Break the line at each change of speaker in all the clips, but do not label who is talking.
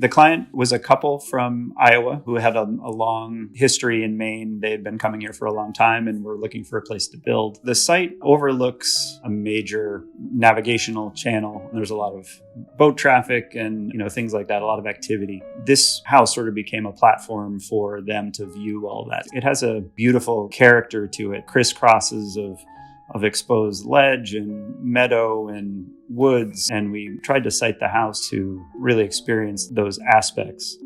The client was a couple from Iowa who had a long history in Maine. They had been coming here for a long time and were looking for a place to build. The site overlooks a major navigational channel. There's a lot of boat traffic and things like that, a lot of activity. This house sort of became a platform for them to view all that. It has a beautiful character to it, crisscrosses of exposed ledge and meadow and woods. And we tried to site the house to really experience those aspects.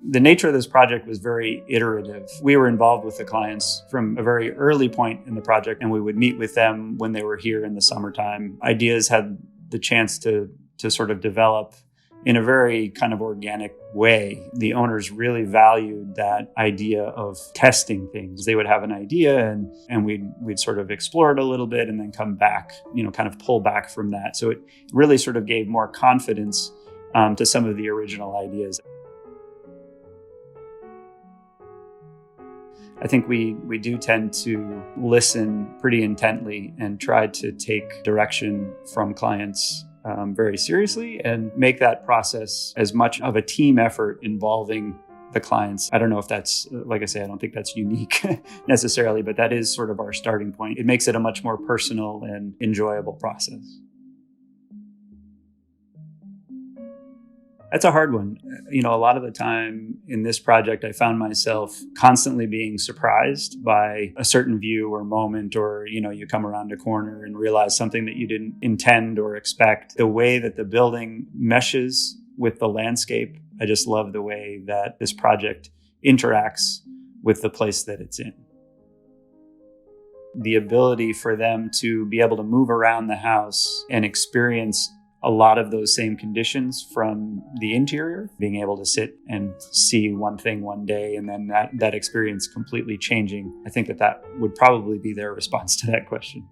The nature of this project was very iterative. We were involved with the clients from a very early point in the project, and we would meet with them when they were here in the summertime. Ideas had the chance to sort of develop in a very kind of organic way. The owners really valued that idea of testing things. They would have an idea and we'd sort of explore it a little bit and then come back, kind of pull back from that. So it really sort of gave more confidence to some of the original ideas. I think we do tend to listen pretty intently and try to take direction from clients very seriously and make that process as much of a team effort involving the clients. I don't know if that's, like I say, I don't think that's unique necessarily, but that is sort of our starting point. It makes it a much more personal and enjoyable process. That's a hard one. A lot of the time in this project, I found myself constantly being surprised by a certain view or moment, or, you come around a corner and realize something that you didn't intend or expect. The way that the building meshes with the landscape, I just love the way that this project interacts with the place that it's in. The ability for them to be able to move around the house and experience a lot of those same conditions from the interior, being able to sit and see one thing one day and then that experience completely changing. I think that would probably be their response to that question.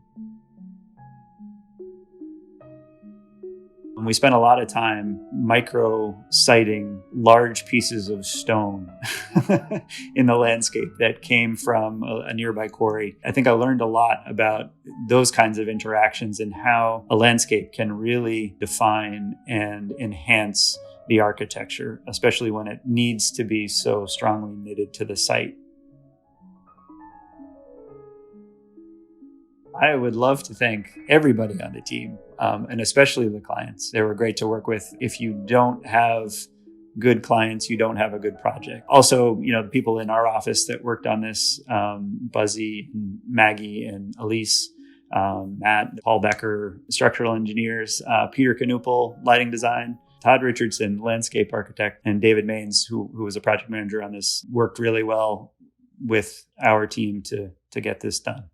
And we spent a lot of time micro-siting large pieces of stone in the landscape that came from a nearby quarry. I think I learned a lot about those kinds of interactions and how a landscape can really define and enhance the architecture, especially when it needs to be so strongly knitted to the site. I would love to thank everybody on the team, and especially the clients. They were great to work with. If you don't have good clients, you don't have a good project. Also, the people in our office that worked on this, Buzzy, and Maggie, and Elise, Matt, Paul Becker, structural engineers, Peter Knuppel, lighting design, Todd Richardson, landscape architect, and David Maines, who was a project manager on this, worked really well with our team to get this done.